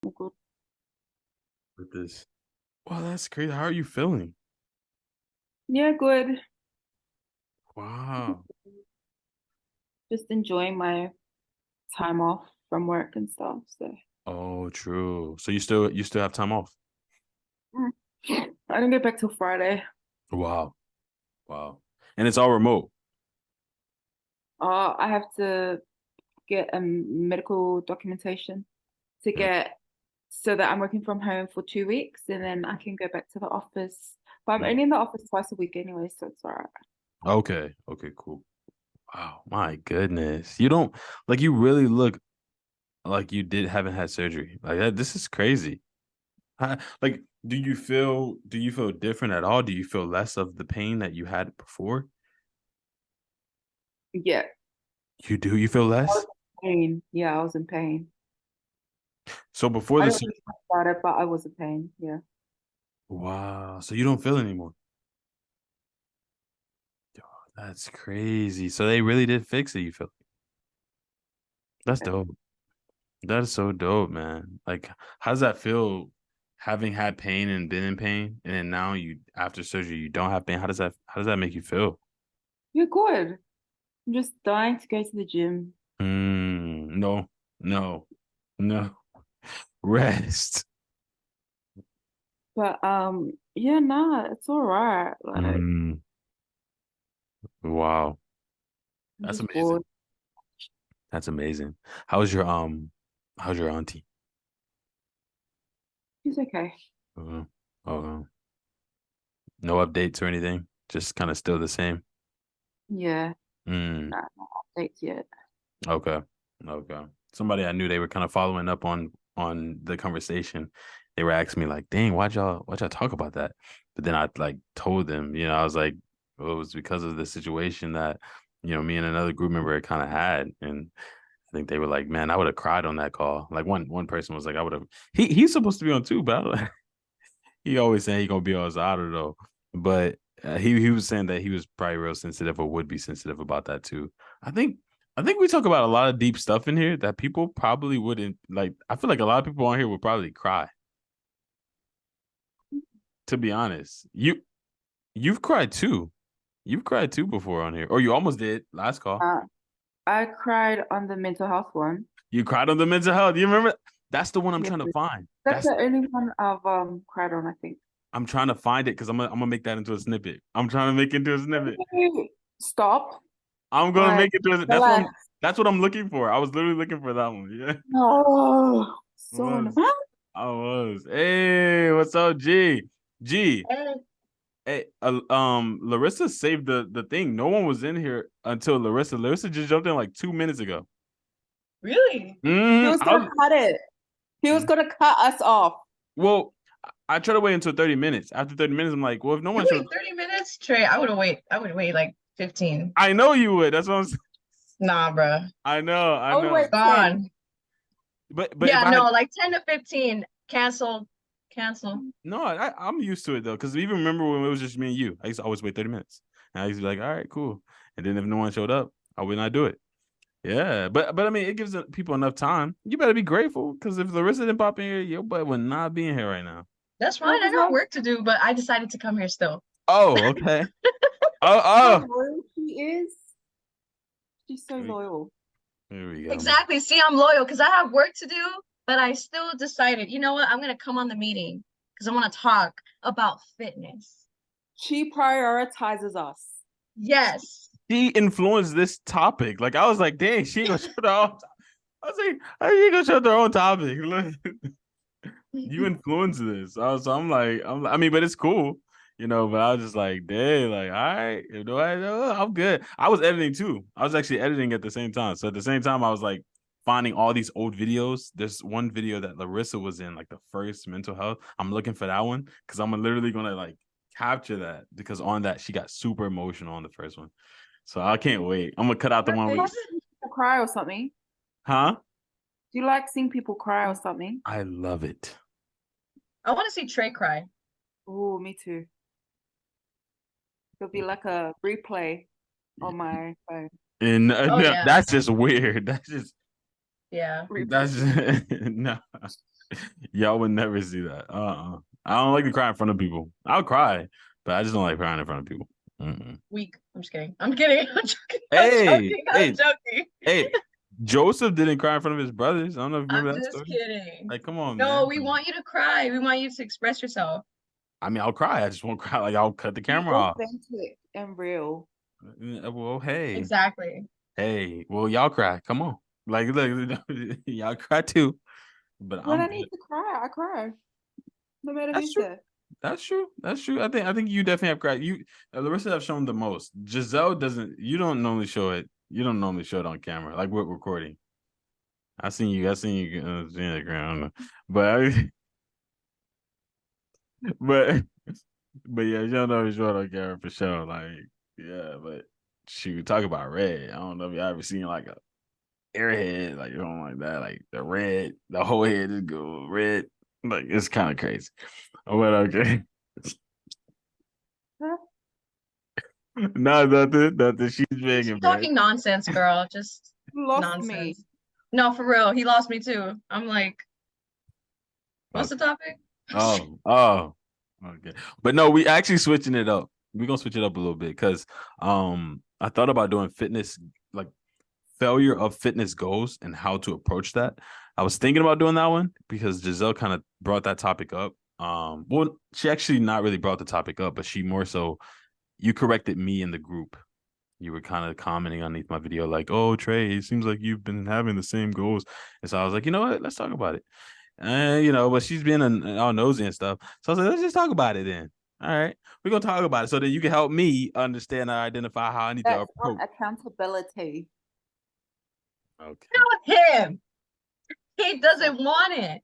I'm good. With this. Well, that's crazy. How are you feeling? Yeah, good. Wow. Just enjoying my time off from work and stuff. So Oh, true. So you still have time off? mm. I don't get back till Friday. Wow. Wow. And it's all remote. I have to get a medical documentation to Yeah. get so that I'm working from home for 2 weeks and then I can go back to the office. But I'm Mm. only in the office twice a week anyway, so it's all right. Okay. Okay, cool. Wow. My goodness. You don't like you really look like you haven't had surgery. Like that, this is crazy. Like do you feel different at all? Do you feel less of the pain that you had before? Yeah. You do? You feel I was less? in pain. Yeah, I was in pain. So before I the don't really talk about it, but I was in pain. Yeah. wow. So you don't feel anymore. Yo, that's crazy. So they really did fix it, you feel? That's Yeah. dope. That is so dope, man. Like, how does that feel having had pain and been in pain, and then now you after surgery you don't have pain? How does that make you feel? You're good. I'm just dying to go to the gym. No, no, no. Rest. But yeah, nah, it's all right. Like Mm, wow. I'm That's just amazing. bored. That's amazing. How's your auntie? It's okay. Uh, uh, no updates or anything? Just kind of still the same. Yeah, Mm. nah, no updates yet. Okay. Okay. Somebody I knew they were kind of following up on the conversation. They were asking me like, "Dang, why'd y'all talk about that?" But then I like told them, I was like, well, it was because of the situation that, me and another group member kind of had, and I think they were like, "Man, I would have cried on that call." Like one person was like, "I would have." He's supposed to be on too, but he always saying he gonna be on his auto though. But he was saying that he was probably real sensitive or would be sensitive about that too. I think I think we talk about a lot of deep stuff in here that people probably wouldn't like. I feel like a lot of people on here would probably cry. To be honest, you've cried too. You've cried too before on here, or you almost did last call. Uh, I cried on the mental health one. You cried on the mental health. You remember? That's the one I'm Yeah, trying to find. that's That's the only one I've cried on, I think. I'm trying to find it because I'm gonna make that into a snippet. I'm trying to make it into a snippet. Stop. I'm gonna Like, make it to that's what I'm relax. that's what I'm looking for. I was literally looking for that one. Yeah. No, I so was. annoying. I was. Hey, what's up, G? G. Hey, Larissa saved the thing. No one was in here until Larissa. Larissa just jumped in like 2 minutes ago. Really? He was I gonna was, cut it. He was gonna cut us off. well, I tried to wait until 30 minutes. After 30 minutes, I'm like, well, if no You one shows, wait 30 minutes? Trey, I would wait like 15. I know you would. That's what I'm saying. Nah, bruh. I know, I I would know. wait 10. Gone. But if Yeah, I had no, like 10 to 15. Cancel. Cancel. no, I'm used to it though, because even remember when it was just me and you, I used to always wait 30 minutes. And I used to be like, all right, cool. And then if no one showed up, I would not do it. Yeah, but I mean, it gives people enough time. You better be grateful because if Larissa didn't pop in here, your butt would not be in here right now. That's No, fine. I because got work to do, but I decided to come here still. Oh, okay. Oh, how oh. loyal she is. She's so loyal. Here we go. Exactly. See, I'm loyal because I have work to do, but I still decided, you know what? I'm gonna come on the meeting because I want to talk about fitness. She prioritizes us. Yes. She influenced this topic. Like I was like, dang, she ain't gonna show their own. I was like, how you gonna show their own topic? Look, you influenced this. I'm like, I mean, but it's cool, But I was just like, dang, like, all right, I'm good. I was editing too. I was actually editing at the same time. So at the same time, I was like finding all these old videos. There's one video that Larissa was in, like the first mental health. I'm looking for that one because I'm literally gonna like capture that because on that she got super emotional on the first one. So I can't wait. I'm gonna cut out the one Do you with, like seeing people cry or something? huh? Do you like seeing people cry or something? I love it. I want to see Trey cry. Oh, me too. It'll be like a replay on my phone. And Oh no, yeah. that's just weird. Yeah. That's Replay. just, no. Y'all would never see that. I don't like to cry in front of people. I'll cry, but I just don't like crying in front of people. Mm-mm. Weak. I'm just kidding. I'm kidding. I'm joking. I'm Hey, joking. I'm hey, joking. hey. Joseph didn't cry in front of his brothers. I don't know if you I'm remember that just story. kidding. Like, come on, No, man. we want you to cry. We want you to express yourself. I mean, I'll cry. I just won't cry. Like, I'll cut the Be camera off. authentic and real. Well, hey, Exactly. hey. Well, y'all cry. Come on. Like, look, y'all cry too. But When I'm I good. need to cry, I cry. No matter That's who's true. there. That's true. That's true. I think you definitely have cried. You, Larissa, have shown the most. Giselle doesn't. You don't normally show it. You don't normally show it on camera, like we're recording. I seen you. Seeing the ground, but but but yeah, you don't know show it on camera for sure. Like yeah, but shoot, talk about red. I don't know if you ever seen like a airhead, like something like that, like the red, the whole head just go red. Like it's kind of crazy. But okay. Huh? No, nothing. She's begging, man. Talking nonsense, girl. Just You lost me. nonsense. No, for real. He lost me too. I'm like, what's the Okay. topic? Oh, okay. But no, we actually switching it up. We're gonna switch it up a little bit because I thought about doing fitness, like failure of fitness goals and how to approach that. I was thinking about doing that one because Giselle kind of brought that topic up. Well, she actually not really brought the topic up, but she more so you corrected me in the group. You were kind of commenting underneath my video, like, "Oh, Trey, it seems like you've been having the same goals." And so I was like, you know what? Let's talk about it. But she's being all nosy and stuff. So I was like, let's just talk about it then. All right, we're gonna talk about it so that you can help me understand and identify how I need to That's not approach. accountability. Okay. With him. He doesn't want it.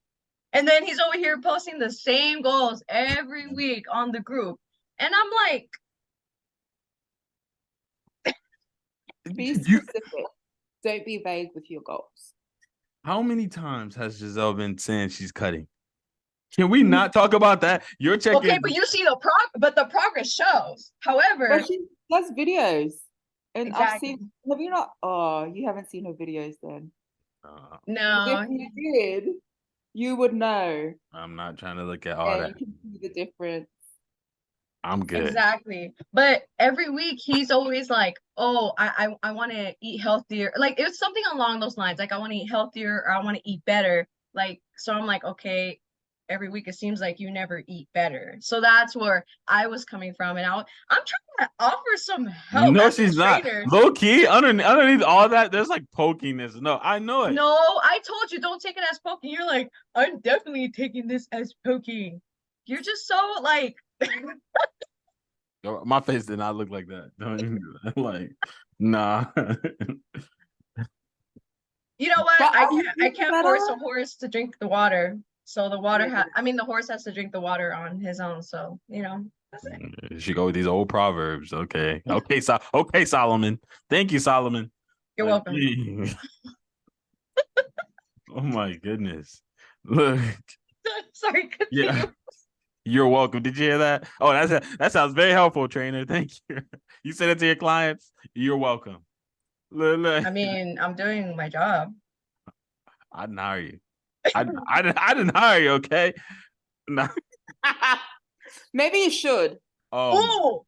And then he's over here posting the same goals every week on the group. And I'm like, Be You. specific. Don't be vague with your goals. How many times has Giselle been saying she's cutting? Can we not talk about that? You're checking. okay, but you see the progress shows. However, But she does videos. And I've exactly. seen, have you not? Oh, you haven't seen her videos then. Uh, If No, you did, you would know. I'm not trying to look at all Yeah, that. you can see the difference. I'm good. exactly. But every week he's always like, oh, I want to eat healthier. Like it was something along those lines. Like I want to eat healthier or I want to eat better. Like, so I'm like, okay, every week it seems like you never eat better. So that's where I was coming from. And I'm trying to offer some help No, as a she's not. trainer. Low key, underneath all that, there's like pokiness. No, I know it. No, I told you don't take it as poking. You're like, I'm definitely taking this as poking. You're just so like My face did not look like that. Don't even do that. Like, nah. you know what? But I are you can't feeling force better? a horse to drink the water. So the water Yeah. the horse has to drink the water on his own. So, that's it. She go with these old proverbs. Okay. Okay, Solomon. Thank you, Solomon. You're Like, welcome. oh my goodness. Look. Sorry, Yeah. continue. You're welcome. Did you hear that? Oh, that sounds very helpful, trainer. Thank you. You said it to your clients. You're welcome. Look. I mean, I'm doing my job. I didn't hire you. I didn't hire you. Okay. No. Maybe you should. Oh,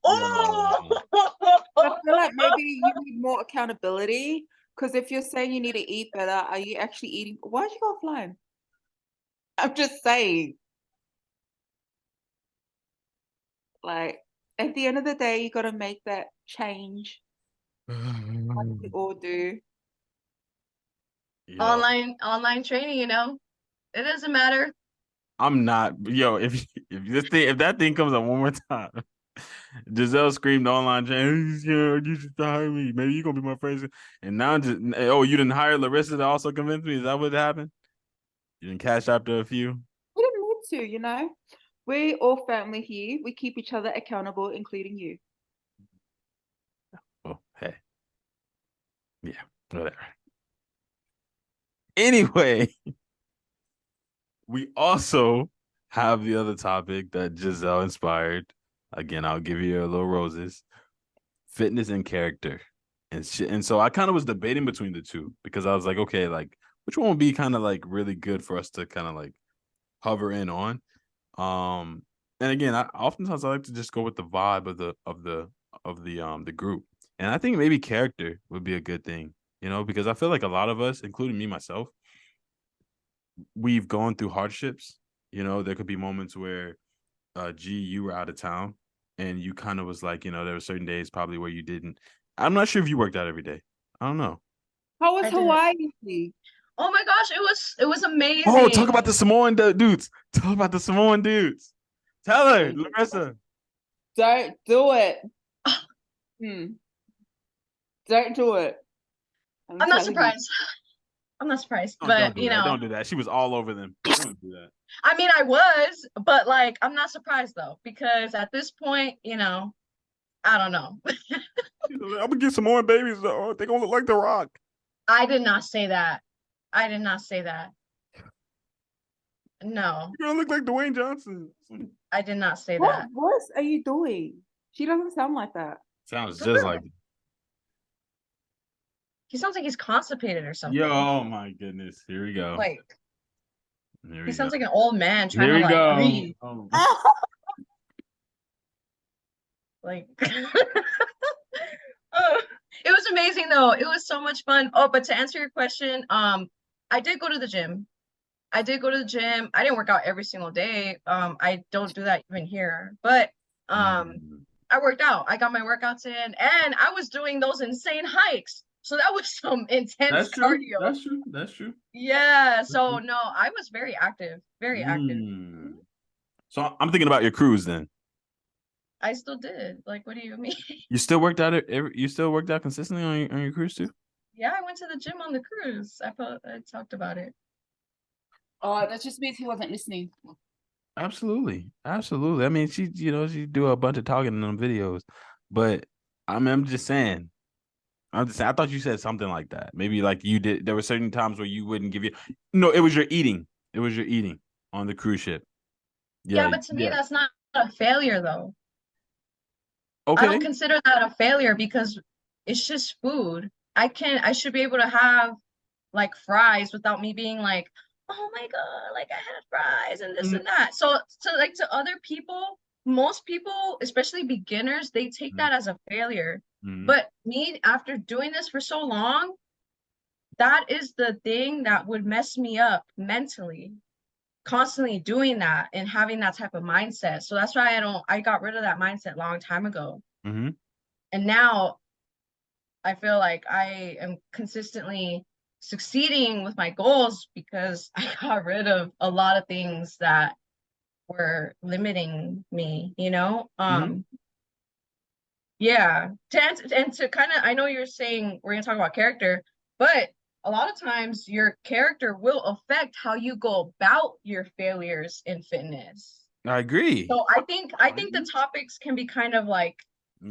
I feel like maybe you need more accountability. Because if you're saying you need to eat better, are you actually eating? Why'd you go offline? I'm just saying. Like, at the end of the day, you got to make that change. Like we all do. Yo, online training, it doesn't matter. I'm not. Yo, if that thing comes up one more time, Giselle screamed online, "Hey, yeah, you should hire me. Maybe you're gonna be my friend." And now, you didn't hire Larissa to also convince me. Is that what happened? You didn't cash after a few. We didn't need to. We all family here. We keep each other accountable, including you. Oh, hey, yeah, whatever. Anyway, we also have the other topic that Giselle inspired. Again, I'll give you a little roses. Fitness and character. And so I kind of was debating between the two because I was like, okay, like which one would be kind of like really good for us to kind of like hover in on. And again, oftentimes I like to just go with the vibe of the group. And I think maybe character would be a good thing, because I feel like a lot of us, including me myself, we've gone through hardships. There could be moments where you were out of town and you kind of was like, there were certain days probably where you didn't. I'm not sure if you worked out every day. I don't know. How was I did. Hawaii? Oh my gosh, it was amazing. Oh, talk about the Samoan dudes. Talk about the Samoan dudes. Tell her, Larissa. Don't do it. Don't do it. I'm not surprised. I'm not surprised, but don't do that. She was all over them. Don't do that. I mean, I was, but like, I'm not surprised though, because at this point, I don't know. I'm gonna get some more babies though. They gonna look like The Rock. I did not say that. I did not say that. No. You're gonna look like Dwayne Johnson. I did not say What that. voice are you doing? She doesn't sound like that. Sounds just like. He sounds like he's constipated or something. Yo, oh my goodness. Here we go. Like, he sounds like an old man trying to like breathe. Oh. Like, it was amazing though. It was so much fun. Oh, but to answer your question, I did go to the gym. I didn't work out every single day. I don't do that even here. But I worked out. I got my workouts in, and I was doing those insane hikes. So that was some intense cardio. That's true. Yeah. So no, I was very active. Very active. So I'm thinking about your cruise then. I still did. Like, what do you mean? You still worked out consistently on your cruise too? Yeah, I went to the gym on the cruise. I talked about it. Oh, that just means he wasn't listening. Absolutely. I mean, she do a bunch of talking in them videos, but I'm just saying. I thought you said something like that. Maybe like you did. There were certain times where you wouldn't give you. No, it was your eating. It was your eating on the cruise ship. Yeah, but to me, that's not a failure though. Okay. I don't consider that a failure because it's just food. I should be able to have like fries without me being like, oh my God, like I had fries and this and that. So like to other people, most people, especially beginners, they take that as a failure. But me, after doing this for so long, that is the thing that would mess me up mentally, constantly doing that and having that type of mindset. So that's why I got rid of that mindset a long time ago. And now I feel like I am consistently succeeding with my goals because I got rid of a lot of things that were limiting me, Yeah. And to kind of, I know you're saying we're going to talk about character, but a lot of times your character will affect how you go about your failures in fitness. I agree. So I think the topics can be kind of like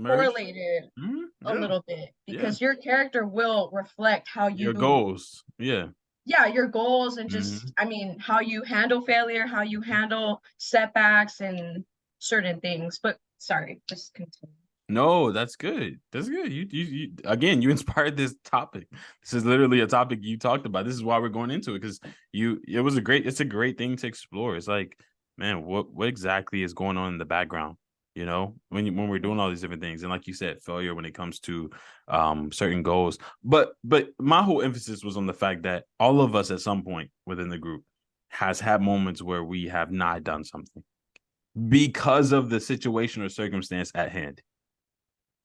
correlated a little bit because your character will reflect how you your goals. Yeah, your goals and just I mean how you handle failure, how you handle setbacks and certain things. But sorry, just continue. No, that's good. That's good. You again, you inspired this topic. This is literally a topic you talked about. This is why we're going into it because it's a great thing to explore. It's like, man, what exactly is going on in the background? When we're doing all these different things, and like you said, failure when it comes to certain goals. But my whole emphasis was on the fact that all of us at some point within the group has had moments where we have not done something because of the situation or circumstance at hand.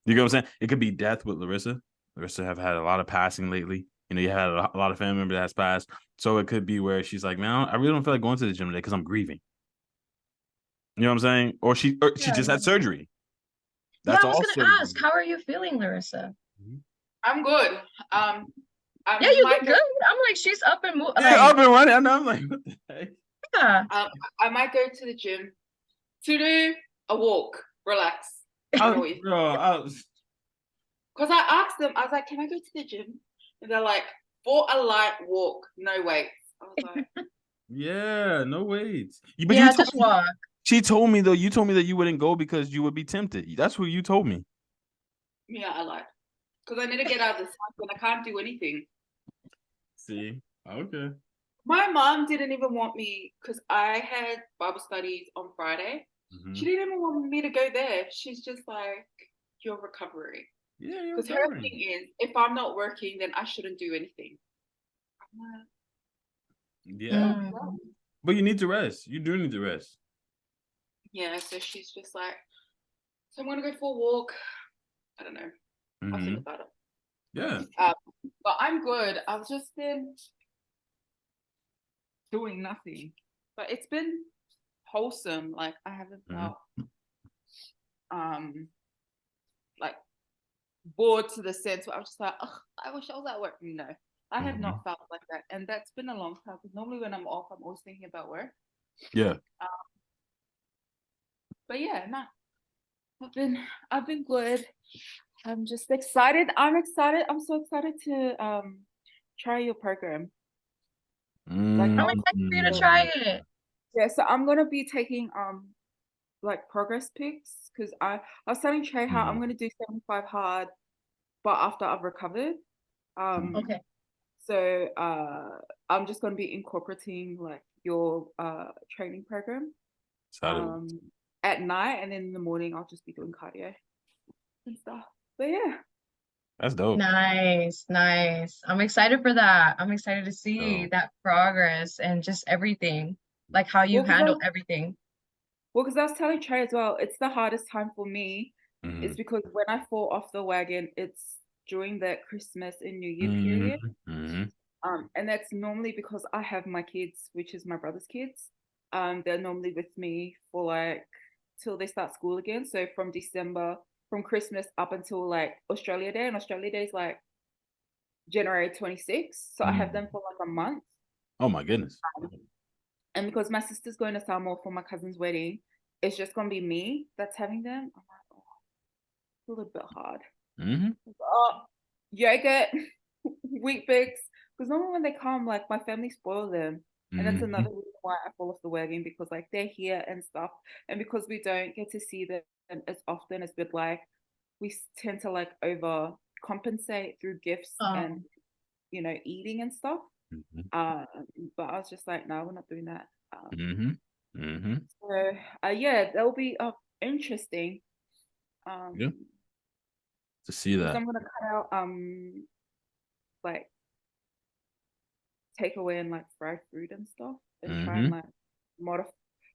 You know what I'm saying? It could be death with Larissa. Larissa have had a lot of passing lately. You had a lot of family members that has passed. So it could be where she's like, man, I really don't feel like going to the gym today because I'm grieving. You know what I'm saying? Or she just had surgery. That's I was going to ask, how are you feeling, Larissa? I'm good. Yeah, you look good. I'm like, she's up and moving. Yeah, up and running. I know. I'm like, what the heck? Yeah. I might go to the gym to do a walk, relax. Because I asked them, I was like, can I go to the gym? And they're like, for a light walk, no weights. I was like, yeah, no weights. But yeah, just walk. She told me though, you told me that you wouldn't go because you would be tempted. That's what you told me. Yeah, I lied. Because I need to get out of the sun and I can't do anything. See? Okay. My mom didn't even want me because I had Bible studies on Friday. She didn't even want me to go there. She's just like, you're recovering. Yeah, you're Because her recovering. thing is, if I'm not working, then I shouldn't do anything. I'm Yeah, like, Mm. but you need to rest. You do need to rest. yeah, so she's just like, so I'm gonna go for a walk. I don't know. I'll think about it. Yeah. But I'm good. I've just been doing nothing. But it's been wholesome. Like I haven't felt like bored to the sense where I was just like, oh, I wish I was at work. No, I have not felt like that. And that's been a long time because normally when I'm off, I'm always thinking about work. Yeah. But yeah, no, I've been good. I'm just excited. I'm excited. I'm so excited to try your program. Like I'm excited for you to try it. yeah, so I'm gonna be taking like progress pics because I was telling Trey how I'm gonna do 75 hard, but after I've recovered. Okay. So I'm just gonna be incorporating like your training program at night, and then in the morning I'll just be doing cardio and stuff. But yeah. That's dope. Nice, nice. I'm excited for that. I'm excited to see Oh. that progress and just everything, like how you handle everything. Well, because I was telling Trey as well, it's the hardest time for me. It's because when I fall off the wagon, it's during that Christmas and New Year period. And that's normally because I have my kids, which is my brother's kids. They're normally with me for like till they start school again. So from December, from Christmas up until like Australia Day, and Australia Day is like January 26th. So I have them for like a month. Oh my goodness. And because my sister's going to Samoa for my cousin's wedding, it's just gonna be me that's having them. I'm like, oh, it's a little bit hard. Oh, yogurt, wheat bix. Because normally when they come, like my family spoil them. And that's another reason why I fall off the wagon because like they're here and stuff. And because we don't get to see them as often as we'd like, we tend to like over compensate through gifts and eating and stuff. But I was just like, no, we're not doing that. So yeah, that'll be interesting. Yeah. To see that. I'm gonna cut out like takeaway and like fried food and stuff and try and like modify,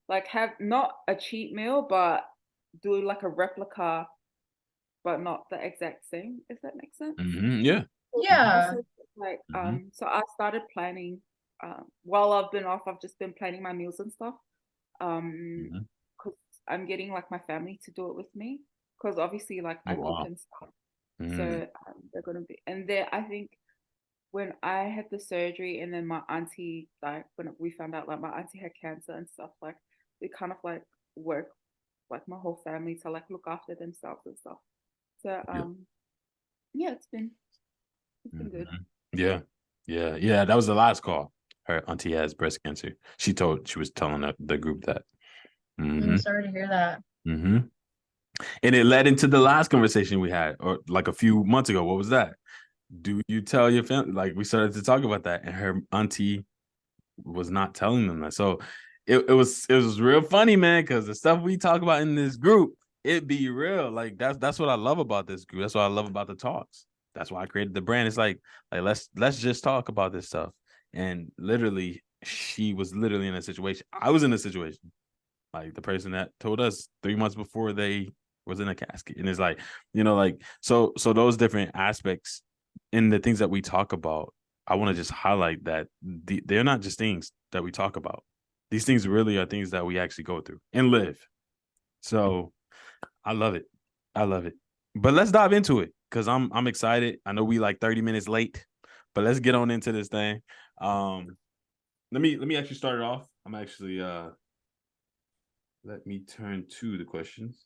like have not a cheat meal, but do like a replica, but not the exact same. If that makes sense. Yeah. Yeah. Also, like so I started planning. While I've been off, I've just been planning my meals and stuff. Because I'm getting like my family to do it with me. Because obviously, like I cook and stuff. So they're gonna be, and there. I think when I had the surgery, and then my auntie, like when we found out, like my auntie had cancer and stuff, like we kind of like work, like my whole family to like look after themselves and stuff. So yeah, it's been good. Yeah. That was the last call. Her auntie has breast cancer. She was telling the group that. I'm sorry to hear that. And it led into the last conversation we had, or like a few months ago. What was that? Do you tell your family? Like we started to talk about that, and her auntie was not telling them that. So it was real funny, man, because the stuff we talk about in this group, it be real. Like that's what I love about this group. That's what I love about the talks. That's why I created the brand. It's like let's just talk about this stuff. And literally, she was literally in a situation. I was in a situation. Like the person that told us 3 months before they was in a casket. And it's like, like so those different aspects in the things that we talk about, I want to just highlight that they're not just things that we talk about. These things really are things that we actually go through and live. So I love it. But let's dive into it because I'm excited. I know we like 30 minutes late, but let's get on into this thing. Let me actually start it off. I'm actually let me turn to the questions.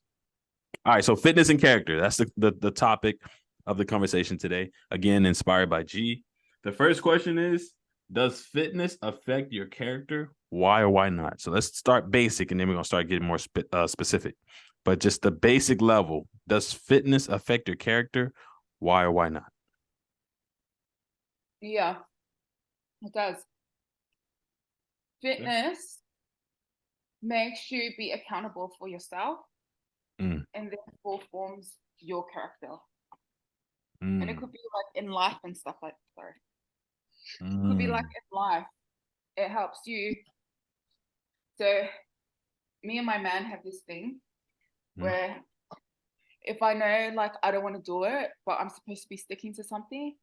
All right, so fitness and character. That's the topic of the conversation today. Again, inspired by G. The first question is, does fitness affect your character? Why or why not? So let's start basic, and then we're going to start getting more specific. But just the basic level, does fitness affect your character? Why or why not? Yeah, it does. fitness makes you be accountable for yourself, and therefore forms your character. And it could be like in life and stuff like that. Sorry. It could be like in life. It helps you. So me and my man have this thing where if I know like I don't want to do it, but I'm supposed to be sticking to something,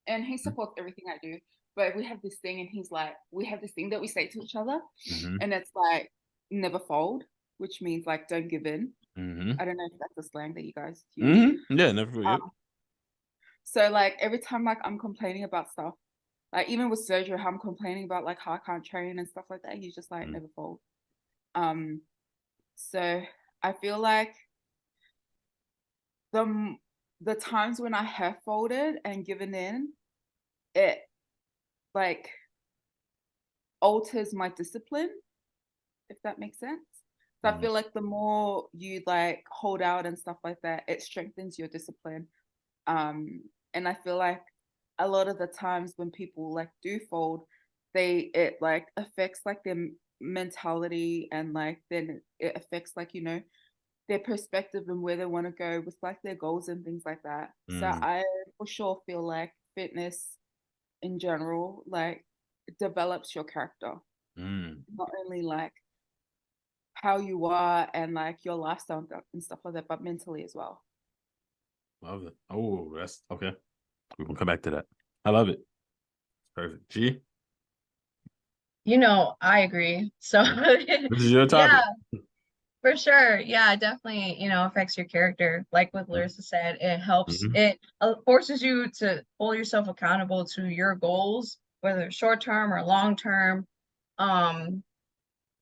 and he supports everything I do, but we have this thing, and he's like, we have this thing that we say to each other, and it's like never fold, which means like don't give in. I don't know if that's a slang that you guys use. Yeah, never. Yep. So like every time like I'm complaining about stuff, like even with surgery, how I'm complaining about like how I can't train and stuff like that, he's just like never fold. So I feel like the times when I have folded and given in, it like alters my discipline, if that makes sense. So I feel like the more you like hold out and stuff like that, it strengthens your discipline. And I feel like a lot of the times when people like do fold, it like affects like their mentality, and like then it affects like, you know, their perspective and where they want to go with like their goals and things like that. So I for sure feel like fitness in general like develops your character, not only like how you are and like your lifestyle and stuff like that, but mentally as well. Love it. Oh, that's okay. We can come back to that. I love it. Perfect. G? You know, I agree. So This is your topic. Yeah, for sure. Yeah, it definitely, you know, affects your character. Like what Larissa said, it helps. It forces you to hold yourself accountable to your goals, whether short term or long term.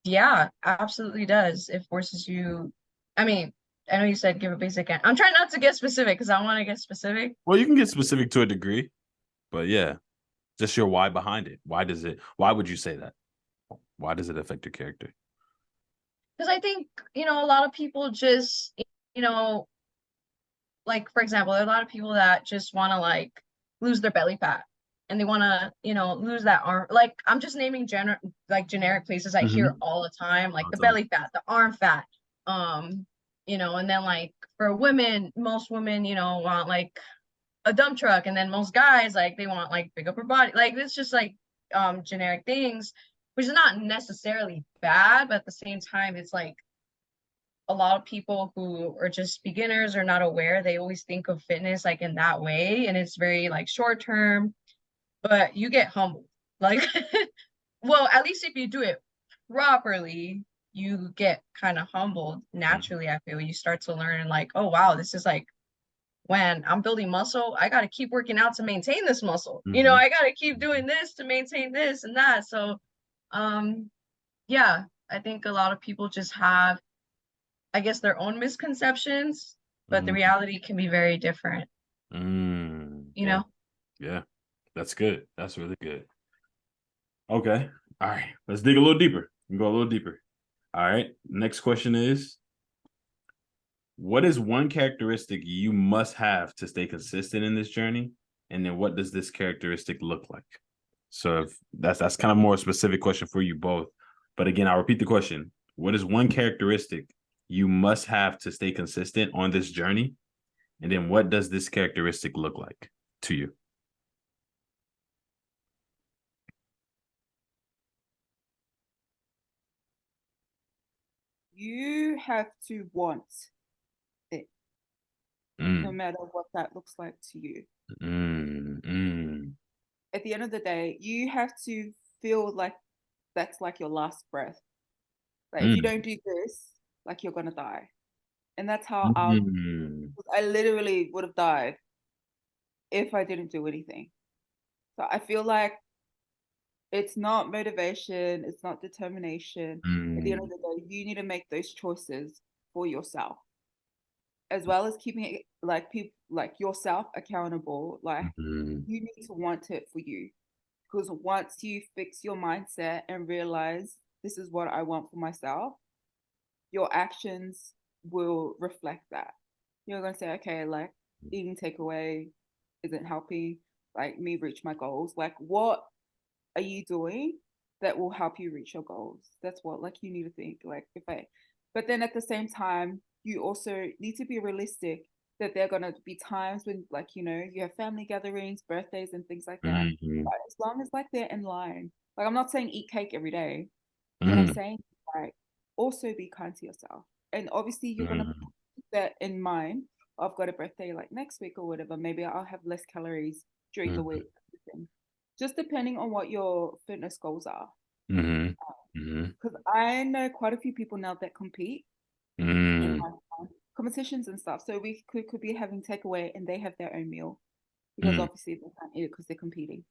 Yeah, absolutely does. It forces you. I mean, I know you said give a basic. I'm trying not to get specific because I want to get specific. Well, you can get specific to a degree, but yeah, just your why behind it. Why would you say that? Why does it affect your character? Because I think, you know, a lot of people just, you know, like for example, there are a lot of people that just want to like lose their belly fat, and they want to, you know, lose that arm. Like I'm just naming generic places I hear all the time, like the belly fat, the arm fat. You know, and then like for women, most women, you know, want like a dump truck, and then most guys like they want like big upper body. Like it's just like generic things, which is not necessarily bad, but at the same time it's like a lot of people who are just beginners or not aware, they always think of fitness like in that way, and it's very like short term, but you get humbled. Like well, at least if you do it properly, you get kind of humbled naturally. I feel you start to learn like, oh wow, this is like when I'm building muscle, I got to keep working out to maintain this muscle. You know, I got to keep doing this to maintain this and that. So yeah, I think a lot of people just have, I guess, their own misconceptions, but the reality can be very different. You know? Yeah, that's good. That's really good. Okay. All right. Let's dig a little deeper. We go a little deeper. All right. Next question is, what is one characteristic you must have to stay consistent in this journey? And then what does this characteristic look like? So if that's kind of more specific question for you both. But again, I'll repeat the question. What is one characteristic you must have to stay consistent on this journey? And then what does this characteristic look like to you? You have to want it, no matter what that looks like to you. At the end of the day, you have to feel like that's like your last breath. Like if you don't do this, like you're gonna die. And that's how I literally would have died if I didn't do anything. So I feel like it's not motivation, it's not determination. At the end of the day, you need to make those choices for yourself, as well as keeping it like people like yourself accountable. Like you need to want it for you, because once you fix your mindset and realize this is what I want for myself, your actions will reflect that. You're going to say, okay, like eating takeaway isn't helping like me reach my goals. Like what are you doing that will help you reach your goals. That's what like you need to think. Like but then at the same time, you also need to be realistic that there are gonna be times when like, you know, you have family gatherings, birthdays and things like that. But as long as like they're in line, like I'm not saying eat cake every day. What I'm saying is like also be kind to yourself. And obviously you're gonna put that in mind. I've got a birthday like next week or whatever. Maybe I'll have less calories during the week. Just depending on what your fitness goals are. Because I know quite a few people now that compete in competitions and stuff. So we could be having takeaway and they have their own meal because obviously they can't eat it because they're competing.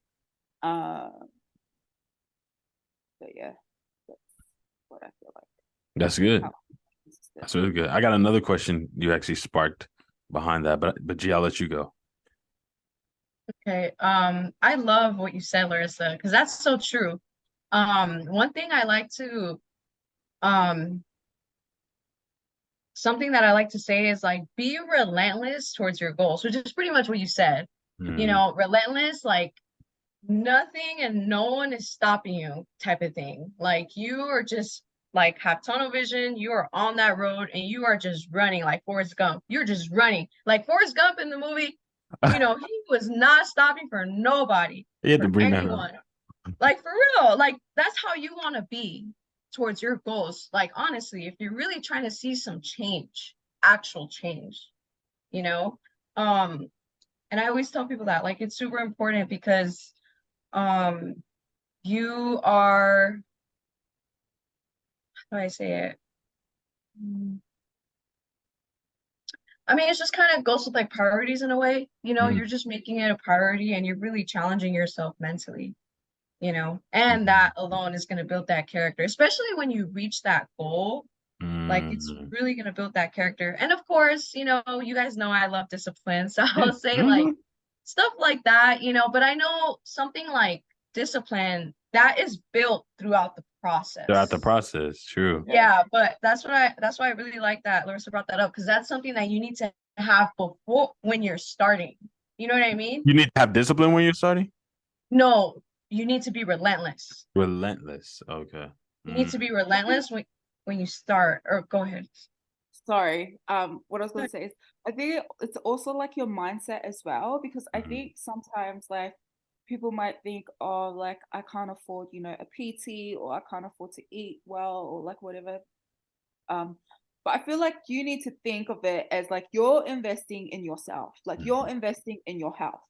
But yeah, that's what I feel like. That's good. That's really good. I got another question you actually sparked behind that, but G, I'll let you go. Okay. I love what you said, Larissa, because that's so true. One thing I like to something that I like to say is like be relentless towards your goals, which is pretty much what you said. You know, relentless, like nothing and no one is stopping you type of thing. Like you are just like have tunnel vision, you are on that road and you are just running like Forrest Gump. You're just running. Like Forrest Gump in the movie, you know, he was not stopping for nobody, You had to for bring anyone. that up. Like for real, like that's how you want to be towards your goals. Like honestly, if you're really trying to see some change, actual change, you know, um, and I always tell people that like it's super important because you are, how do I say it? I mean, it's just kind of goes with like priorities in a way, you know, you're just making it a priority and you're really challenging yourself mentally, you know, and that alone is going to build that character, especially when you reach that goal. Like it's really going to build that character. And of course, you know, you guys know I love discipline. So I'll say like stuff like that, you know, but I know something like discipline that is built throughout the process. Throughout the process, true. Yeah, but that's why I really like that Larissa brought that up because that's something that you need to have before when you're starting. You know what I mean? You need to have discipline when you're starting? No, you need to be relentless. Relentless. Okay. You need to be relentless when you start. Or go ahead. Sorry. What I was going to say is I think it's also like your mindset as well, because I think sometimes like people might think, oh, like I can't afford, you know, a PT or I can't afford to eat well or like whatever. But I feel like you need to think of it as like you're investing in yourself, like you're investing in your health.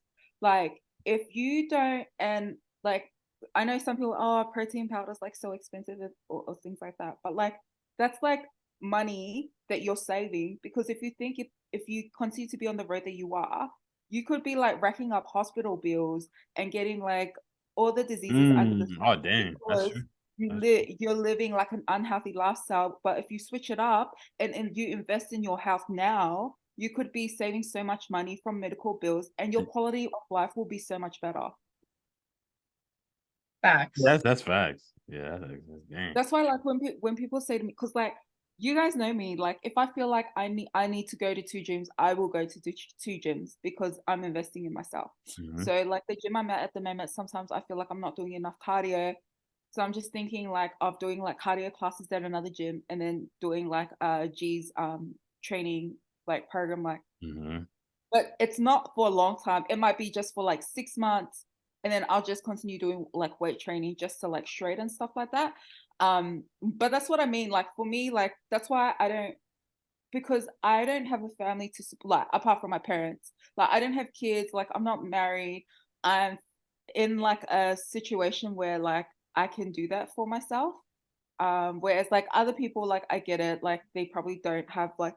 Like if you don't, and like I know some people, oh, protein powder is like so expensive or things like that, but like that's like money that you're saving, because if you think if you continue to be on the road that you are, you could be like racking up hospital bills and getting like all the diseases under the Oh, dang. That's because true. you're living like an unhealthy lifestyle. But if you switch it up and you invest in your health now, you could be saving so much money from medical bills and your quality of life will be so much better. Facts. That's facts. Yeah, dang. That's why like when people say to me, because like you guys know me, like if I feel like I need to go to two gyms, I will go to two gyms because I'm investing in myself. So like the gym I'm at the moment, sometimes I feel like I'm not doing enough cardio. So I'm just thinking like of doing like cardio classes at another gym and then doing like G's training like program like. But it's not for a long time. It might be just for like 6 months, and then I'll just continue doing like weight training just to like straight and stuff like that. But that's what I mean. Like for me, like that's why I don't, because I don't have a family to support, like, apart from my parents. Like I don't have kids. Like I'm not married. I'm in like a situation where like I can do that for myself. Whereas like other people, like I get it, like they probably don't have like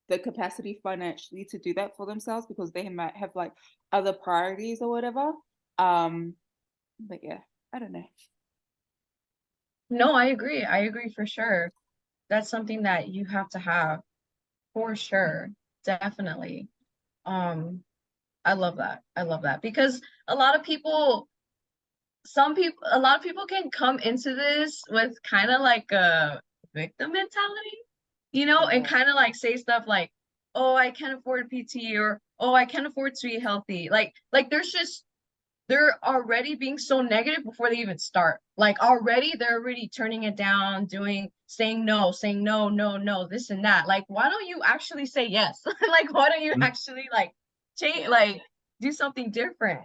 the capacity financially to do that for themselves because they might have like other priorities or whatever. But yeah, I don't know. No, I agree. I agree for sure. That's something that you have to have for sure. Definitely. Um, I love that. I love that because a lot of people, a lot of people can come into this with kind of like a victim mentality, you know, and kind of like say stuff like, oh, I can't afford PT or oh, I can't afford to eat healthy. Like there's just they're already being so negative before they even start. Like already they're already turning it down, saying no, no, no, this and that. Like, why don't you actually say yes? Like, why don't you actually like change, like do something different?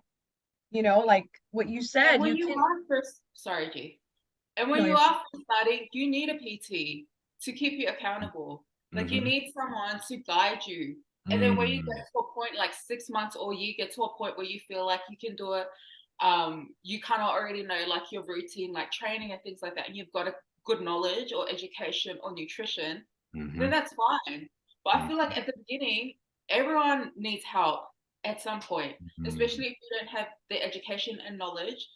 You know, like what you said, and when you you can. are first, sorry, G. And when No, you you're are first starting, you need a PT to keep you accountable. Like you Mm-hmm. need someone to guide you. And then when you get to a point, like 6 months or you get to a point where you feel like you can do it, you kind of already know like your routine, like training and things like that, and you've got a good knowledge or education or nutrition, then that's fine. But I feel like at the beginning, everyone needs help at some point, Mm-hmm. especially if you don't have the education and knowledge